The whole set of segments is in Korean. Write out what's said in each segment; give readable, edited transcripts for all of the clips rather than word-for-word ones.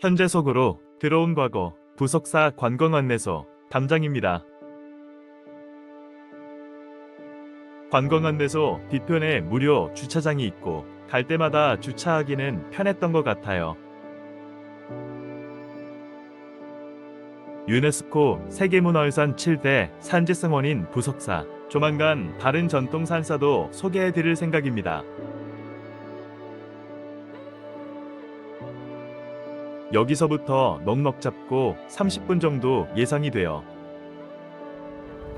현재 속으로 들어온 과거 부석사 관광안내소 담장입니다. 관광안내소 뒤편에 무료 주차장이 있고 갈 때마다 주차하기는 편했던 것 같아요. 유네스코 세계문화유산 7대 산지승원인 부석사, 조만간 다른 전통산사도 소개해드릴 생각입니다. 여기서부터 넉넉 잡고 30분 정도 예상이 돼요.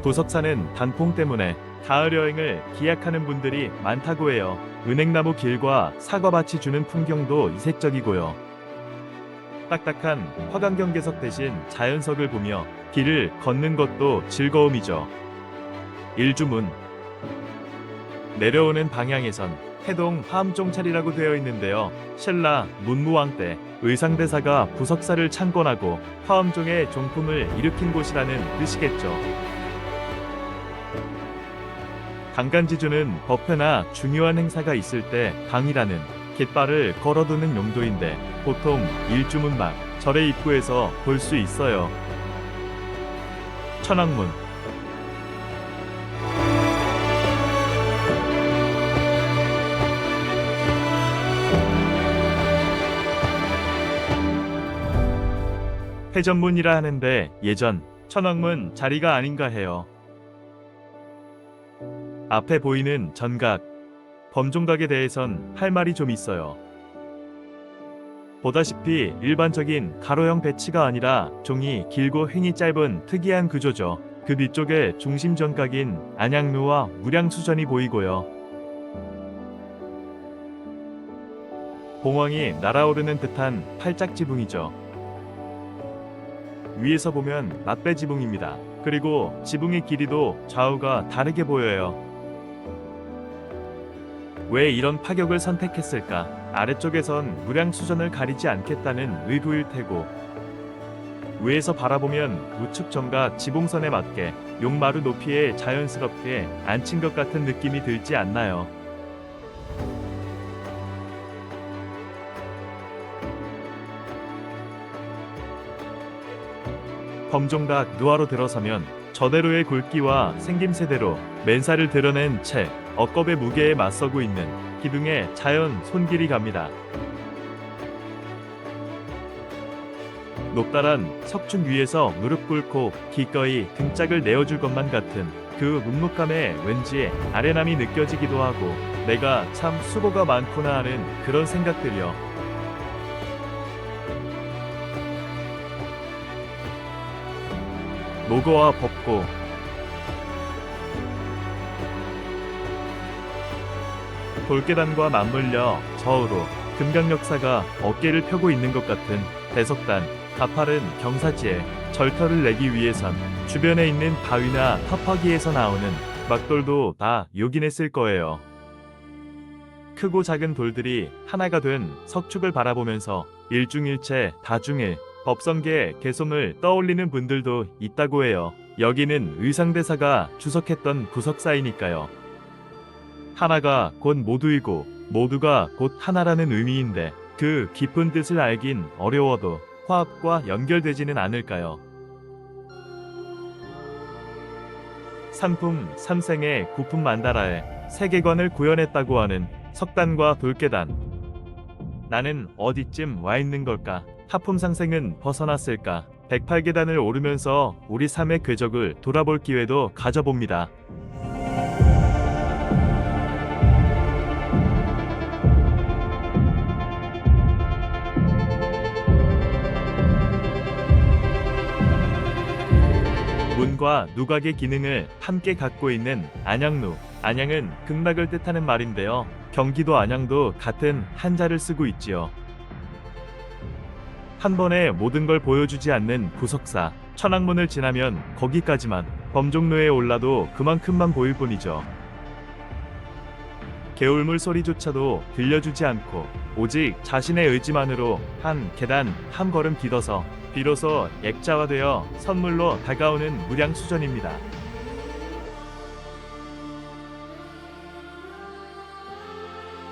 부석사는 단풍 때문에 가을 여행을 기약하는 분들이 많다고 해요. 은행나무 길과 사과밭이 주는 풍경도 이색적이고요. 딱딱한 화강경계석 대신 자연석을 보며 길을 걷는 것도 즐거움이죠. 일주문 내려오는 방향에선 해동 화암종찰이라고 되어 있는데요. 신라 문무왕 때 의상대사가 부석사를 창건하고 화암종의 종품을 일으킨 곳이라는 뜻이겠죠. 강간지주는 법회나 중요한 행사가 있을 때 당이라는 깃발을 걸어두는 용도인데 보통 일주문막 절의 입구에서 볼 수 있어요. 천왕문 회전문이라 하는데 예전 천왕문 자리가 아닌가 해요. 앞에 보이는 전각, 범종각에 대해선 할 말이 좀 있어요. 보다시피 일반적인 가로형 배치가 아니라 종이 길고 횡이 짧은 특이한 구조죠. 그 뒤쪽에 중심 전각인 안양루와 무량수전이 보이고요. 봉황이 날아오르는 듯한 팔짝지붕이죠. 위에서 보면 낫배지붕입니다. 그리고 지붕의 길이도 좌우가 다르게 보여요. 왜 이런 파격을 선택했을까? 아래쪽에선 무량수전을 가리지 않겠다는 의도일 테고, 위에서 바라보면 우측 정각 지붕선에 맞게 용마루 높이에 자연스럽게 앉힌 것 같은 느낌이 들지 않나요? 범종각 누아로 들어서면 저대로의 굵기와 생김새대로 맨살을 드러낸 채 억겁의 무게에 맞서고 있는 기둥에 자연 손길이 갑니다. 높다란 석춘 위에서 무릎 꿇고 기꺼이 등짝을 내어줄 것만 같은 그 묵묵함에 왠지 아련함이 느껴지기도 하고 내가 참 수고가 많구나 하는 그런 생각들이요. 노거와 법고 돌계단과 맞물려 저으로 금강역사가 어깨를 펴고 있는 것 같은 대석단, 가파른 경사지에 절터를 내기 위해선 주변에 있는 바위나 터퍼기에서 나오는 막돌도 다 요긴했을 거예요. 크고 작은 돌들이 하나가 된 석축을 바라보면서 일중일체 다중일, 법성계의 개성을 떠올리는 분들도 있다고 해요. 여기는 의상대사가 주석했던 부석사이니까요. 하나가 곧 모두이고 모두가 곧 하나라는 의미인데 그 깊은 뜻을 알긴 어려워도 화합과 연결되지는 않을까요? 삼품 삼생의 구품 만다라에 세계관을 구현했다고 하는 석단과 돌계단. 나는 어디쯤 와 있는 걸까? 하품상생은 벗어났을까? 108계단을 오르면서 우리 삶의 궤적을 돌아볼 기회도 가져봅니다. 문과 누각의 기능을 함께 갖고 있는 안양루. 안양은 극락을 뜻하는 말인데요. 경기도 안양도 같은 한자를 쓰고 있지요. 한 번에 모든 걸 보여주지 않는 부석사. 천왕문을 지나면 거기까지만, 범종로에 올라도 그만큼만 보일 뿐이죠. 개울물 소리조차도 들려주지 않고 오직 자신의 의지만으로 한 계단 한 걸음 디뎌서 비로소 액자화되어 선물로 다가오는 무량수전입니다.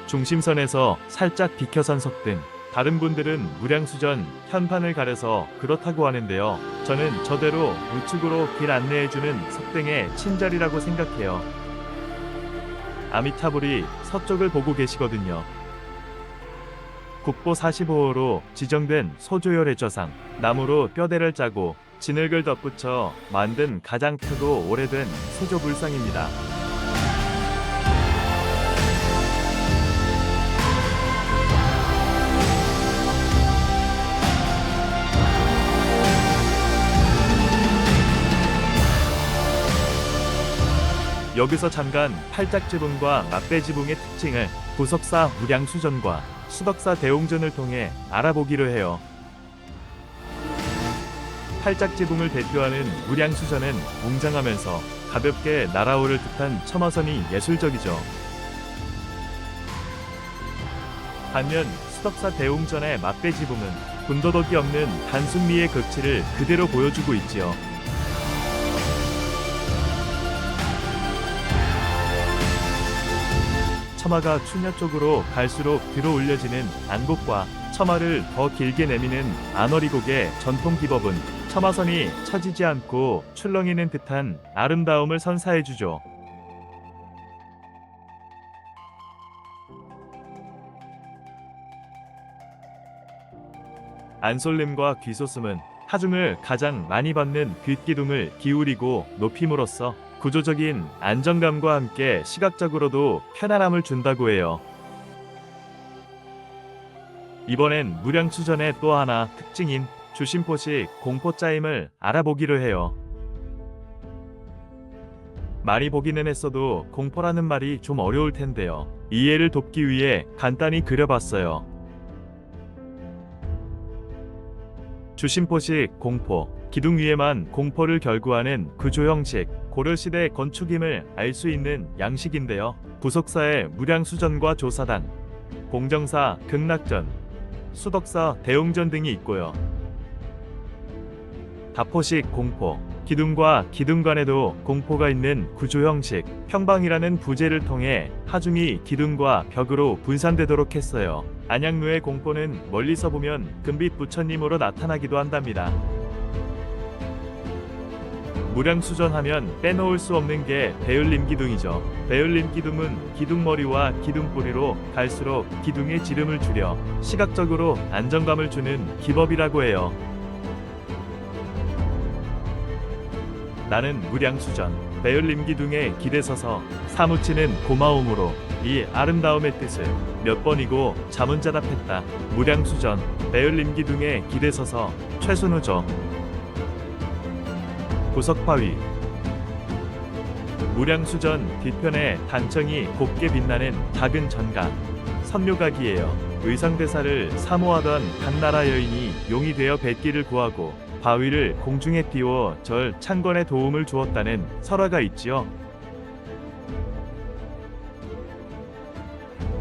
중심선에서 살짝 비켜선 석등, 다른 분들은 무량수전 현판을 가려서 그렇다고 하는데요. 저는 저대로 우측으로 길 안내해주는 석등의 친절이라고 생각해요. 아미타불이 서쪽을 보고 계시거든요. 국보 45호로 지정된 소조열의 저상, 나무로 뼈대를 짜고 진흙을 덧붙여 만든 가장 크고 오래된 소조불상입니다. 여기서 잠깐 팔짝지붕과 맞배지붕의 특징을 부석사 무량수전과 수덕사 대옹전을 통해 알아보기로 해요. 팔짝지붕을 대표하는 무량수전은 웅장하면서 가볍게 날아오를 듯한 첨화선이 예술적이죠. 반면 수덕사 대옹전의 맞배지붕은 군더더기 없는 단순미의 극치를 그대로 보여주고 있지요. 처마가 추녀 쪽으로 갈수록 들어 올려지는 안곡과 처마를 더 길게 내미는 안어리곡의 전통 기법은 처마선이 처지지 않고 출렁이는 듯한 아름다움을 선사해주죠. 안솔림과 귀소슴은 하중을 가장 많이 받는 뒷기둥을 기울이고 높임으로써 구조적인 안정감과 함께 시각적으로도 편안함을 준다고 해요. 이번엔 무량수전의 또 하나 특징인 주심포식 공포짜임을 알아보기로 해요. 많이 보기는 했어도 공포라는 말이 좀 어려울 텐데요. 이해를 돕기 위해 간단히 그려봤어요. 주심포식 공포, 기둥 위에만 공포를 결구하는 구조 형식, 고려시대 건축임을 알 수 있는 양식인데요. 부석사의 무량수전과 조사단, 공정사 극락전, 수덕사 대옹전 등이 있고요. 다포식 공포, 기둥과 기둥 간에도 공포가 있는 구조 형식, 평방이라는 부재를 통해 하중이 기둥과 벽으로 분산되도록 했어요. 안양루의 공포는 멀리서 보면 금빛 부처님으로 나타나기도 한답니다. 무량수전하면 빼놓을 수 없는 게 배울림 기둥이죠. 배울림 기둥은 기둥머리와 기둥뿌리로 갈수록 기둥의 지름을 줄여 시각적으로 안정감을 주는 기법이라고 해요. 나는 무량수전, 배울림 기둥의 길에 서서 사무치는 고마움으로 이 아름다움의 뜻을 몇 번이고 자문자답했다. 무량수전, 배울림 기둥의 길에 서서 최순우죠. 부석파위, 무량수전 뒤편에 단청이 곱게 빛나는 작은 전각, 선묘각이에요. 의상대사를 사모하던 한나라 여인이 용이 되어 뱃길을 구하고 바위를 공중에 띄워 절 창건에 도움을 주었다는 설화가 있지요.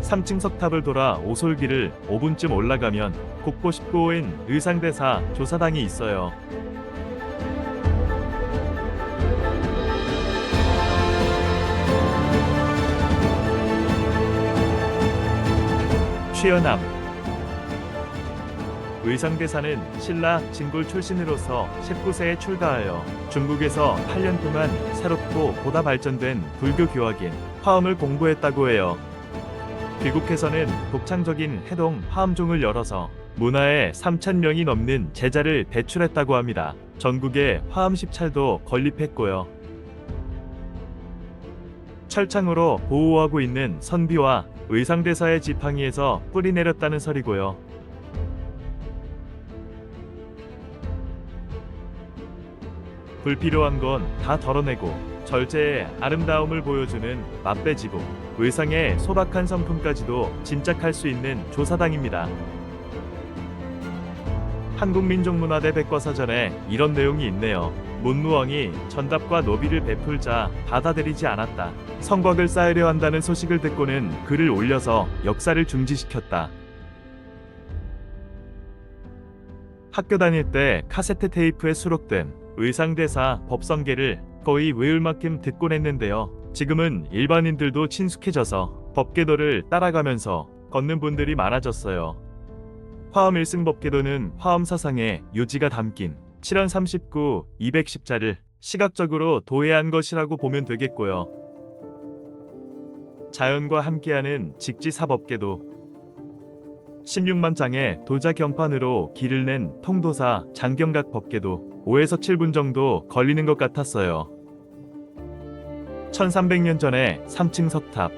3층 석탑을 돌아 오솔길을 5분쯤 올라가면 국보 19호인 의상대사 조사당이 있어요. 최연암, 의상대사는 신라 진골 출신으로서 19세에 출가하여 중국에서 8년 동안 새롭고 보다 발전된 불교 교학인 화엄을 공부했다고 해요. 귀국해서는 독창적인 해동 화엄종을 열어서 문화에 3,000명이 넘는 제자를 배출했다고 합니다. 전국에 화엄 10찰도 건립했고요. 철창으로 보호하고 있는 선비와 의상대사의 지팡이에서 뿌리 내렸다는 설이고요. 불필요한 건 다 덜어내고 절제의 아름다움을 보여주는 맞배지붕, 의상의 소박한 성품까지도 짐작할 수 있는 조사당입니다. 한국민족문화대 백과사전에 이런 내용이 있네요. 문무왕이 전답과 노비를 베풀자 받아들이지 않았다. 성곽을 쌓으려 한다는 소식을 듣고는 글을 올려서 역사를 중지시켰다. 학교 다닐 때 카세트 테이프에 수록된 의상대사 법성계를 거의 외울 만큼 듣곤 했는데요. 지금은 일반인들도 친숙해져서 법계도를 따라가면서 걷는 분들이 많아졌어요. 화엄 1승 법궤도는 화엄 사상의 요지가 담긴 7원 39, 210자를 시각적으로 도해한 것이라고 보면 되겠고요. 자연과 함께하는 직지사법궤도 16만 장의 도자 경판으로 길을 낸 통도사 장경각 법궤도 5에서 7분 정도 걸리는 것 같았어요. 1300년 전에 3층 석탑.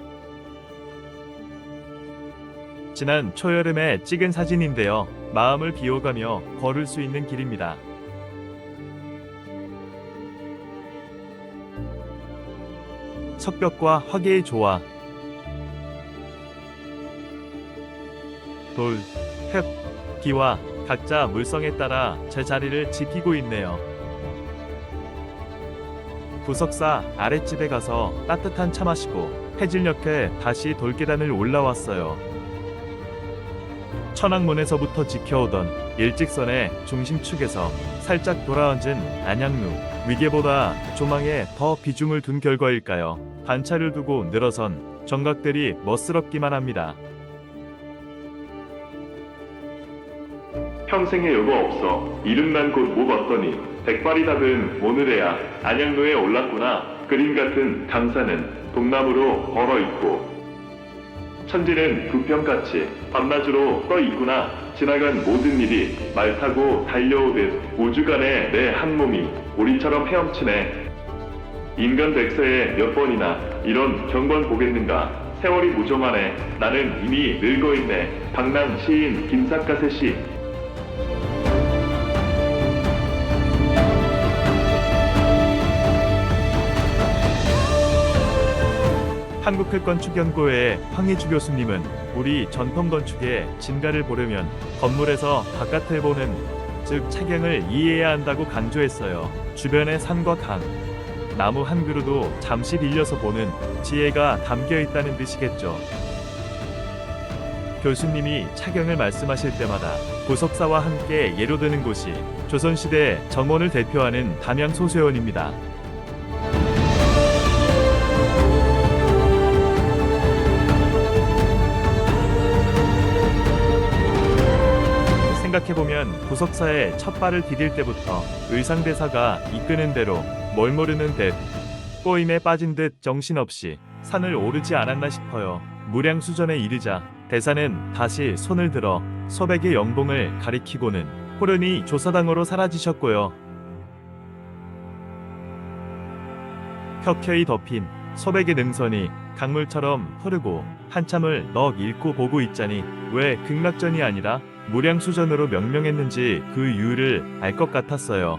지난 초여름에 찍은 사진인데요. 마음을 비워가며 걸을 수 있는 길입니다. 석벽과 화개의 조화. 돌, 흙, 기와 각자 물성에 따라 제자리를 지키고 있네요. 부석사 아랫집에 가서 따뜻한 차 마시고 해질녘에 다시 돌계단을 올라왔어요. 천왕문에서부터 지켜오던 일직선의 중심축에서 살짝 돌아앉은 안양루. 위계보다 조망에 더 비중을 둔 결과일까요? 단차를 두고 늘어선 정각들이 멋스럽기만 합니다. 평생에 여고 없어 이름난 곳 못 얻더니 백발이 닭은 오늘에야 안양로에 올랐구나. 그림 같은 강산은 동남으로 걸어있고 천지는 부평같이 밤낮으로 떠있구나. 지나간 모든 일이 말 타고 달려오듯 우주간에 내 한 몸이 우리처럼 헤엄치네. 인간 백세에 몇 번이나 이런 경번 보겠는가. 세월이 무정하네. 나는 이미 늙어있네. 방랑 시인 김삿갓의 시. 한국특건축연구회의 황희주 교수님은 우리 전통건축의 진가를 보려면 건물에서 바깥을 보는, 즉 차경을 이해해야 한다고 강조했어요. 주변의 산과 강, 나무 한 그루도 잠시 빌려서 보는 지혜가 담겨 있다는 뜻이겠죠. 교수님이 차경을 말씀하실 때마다 부석사와 함께 예로 드는 곳이 조선시대 정원을 대표하는 담양소수원입니다. 생각해보면 부석사에 첫 발을 디딜 때부터 의상대사가 이끄는 대로 뭘 모르는 듯 꼬임에 빠진 듯 정신없이 산을 오르지 않았나 싶어요. 무량수전에 이르자 대사는 다시 손을 들어 소백의 영봉을 가리키고는 호련히 조사당으로 사라지셨고요. 켜켜이 덮인 소백의 능선이 강물처럼 흐르고 한참을 넋 잃고 보고 있자니 왜 극락전이 아니라 무량수전으로 명명했는지 그 이유를 알 것 같았어요.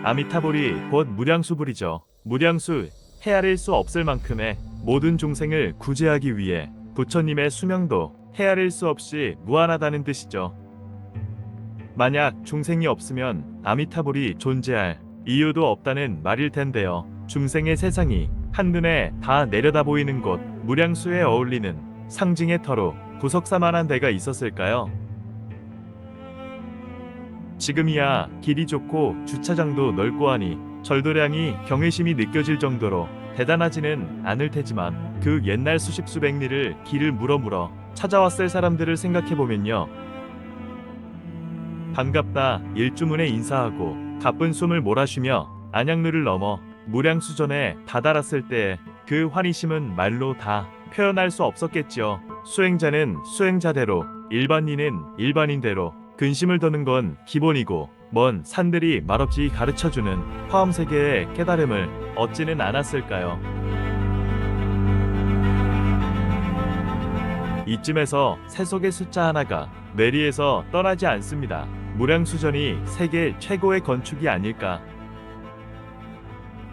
아미타불이 곧 무량수불이죠. 무량수, 헤아릴 수 없을 만큼의 모든 중생을 구제하기 위해 부처님의 수명도 헤아릴 수 없이 무한하다는 뜻이죠. 만약 중생이 없으면 아미타불이 존재할 이유도 없다는 말일 텐데요. 중생의 세상이 한눈에 다 내려다 보이는 곳, 무량수에 어울리는 상징의 터로 부석사만한 데가 있었을까요? 지금이야 길이 좋고 주차장도 넓고 하니 절도량이 경외심이 느껴질 정도로 대단하지는 않을 테지만 그 옛날 수십 수백 리를 길을 물어 찾아왔을 사람들을 생각해보면요. 반갑다 일주문에 인사하고 가쁜 숨을 몰아쉬며 안양루를 넘어 무량수전에 다다랐을 때 그 환희심은 말로 다 표현할 수 없었겠지요. 수행자는 수행자대로, 일반인은 일반인대로 근심을 더는 건 기본이고 먼 산들이 말없이 가르쳐주는 화엄세계의 깨달음을 얻지는 않았을까요? 이쯤에서 세속의 숫자 하나가 뇌리에서 떠나지 않습니다. 무량수전이 세계 최고의 건축이 아닐까.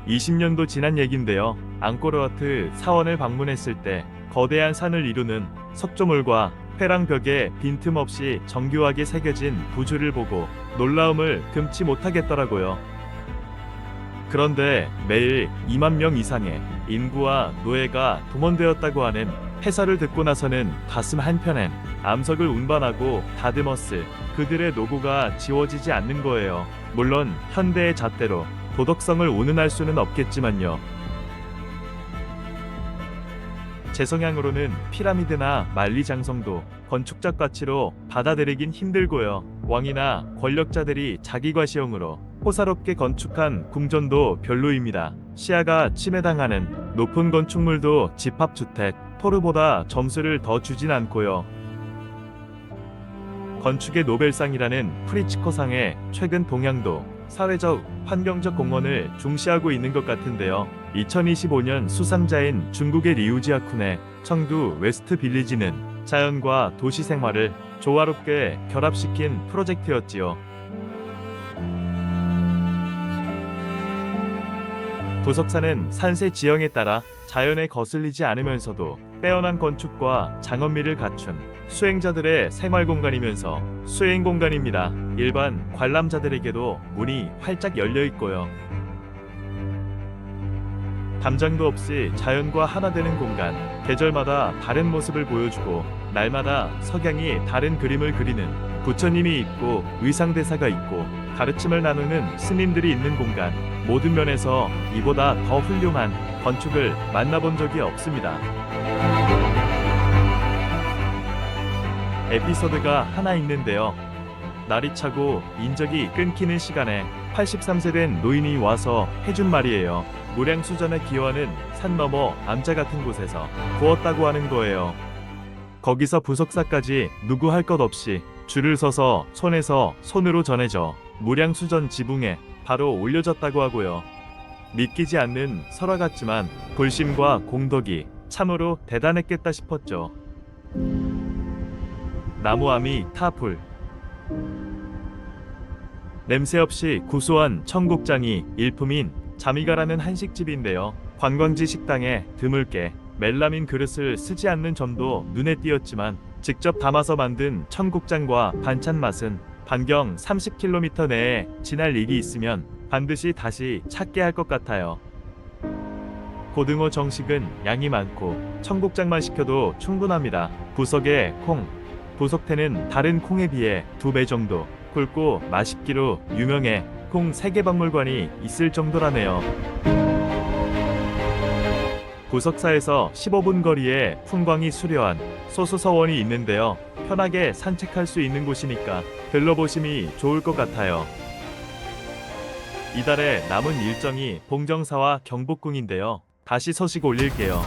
20년도 지난 얘긴데요. 앙코르와트 사원을 방문했을 때 거대한 산을 이루는 석조물과 회랑벽에 빈틈없이 정교하게 새겨진 부주를 보고 놀라움을 금치 못하겠더라고요. 그런데 매일 2만 명 이상의 인구와 노예가 동원되었다고 하는 해설을 듣고 나서는 가슴 한편엔 암석을 운반하고 다듬었을 그들의 노고가 지워지지 않는 거예요. 물론 현대의 잣대로 도덕성을 운운할 수는 없겠지만요. 제 성향으로는 피라미드나 만리장성도 건축적 가치로 받아들이긴 힘들고요. 왕이나 권력자들이 자기 과시용으로 호사롭게 건축한 궁전도 별로입니다. 시야가 침해당하는 높은 건축물도 집합주택, 토르보다 점수를 더 주진 않고요. 건축의 노벨상이라는 프리츠커상의 최근 동향도 사회적, 환경적 공헌을 중시하고 있는 것 같은데요. 2025년 수상자인 중국의 리우지아쿤의 청두 웨스트 빌리지는 자연과 도시 생활을 조화롭게 결합시킨 프로젝트였지요. 부석사는 산세 지형에 따라 자연에 거슬리지 않으면서도 빼어난 건축과 장엄미를 갖춘 수행자들의 생활 공간이면서 수행 공간입니다. 일반 관람자들에게도 문이 활짝 열려 있고요. 담장도 없이 자연과 하나 되는 공간, 계절마다 다른 모습을 보여주고 날마다 석양이 다른 그림을 그리는 부처님이 있고 의상대사가 있고 가르침을 나누는 스님들이 있는 공간, 모든 면에서 이보다 더 훌륭한 건축을 만나본 적이 없습니다. 에피소드가 하나 있는데요. 날이 차고 인적이 끊기는 시간에 83세 된 노인이 와서 해준 말이에요. 무량수전을 기원은 산 너머 암자 같은 곳에서 구웠다고 하는 거예요. 거기서 부석사까지 누구 할 것 없이 줄을 서서 손에서 손으로 전해져 무량수전 지붕에 바로 올려졌다고 하고요. 믿기지 않는 설화 같지만 불심과 공덕이 참으로 대단했겠다 싶었죠. 나무아미 타불. 냄새 없이 구수한 청국장이 일품인 자미가라는 한식집인데요. 관광지 식당에 드물게 멜라민 그릇을 쓰지 않는 점도 눈에 띄었지만 직접 담아서 만든 청국장과 반찬 맛은 반경 30km 내에 지날 일이 있으면 반드시 다시 찾게 할 것 같아요. 고등어 정식은 양이 많고 청국장만 시켜도 충분합니다. 부석의 콩. 부석태는 다른 콩에 비해 2배 정도 굵고 맛있기로 유명해 콩 세계박물관이 있을 정도라네요. 부석사에서 15분 거리에 풍광이 수려한 소수서원이 있는데요. 편하게 산책할 수 있는 곳이니까 들러보심이 좋을 것 같아요. 이달에 남은 일정이 봉정사와 경복궁인데요. 다시 소식 올릴게요.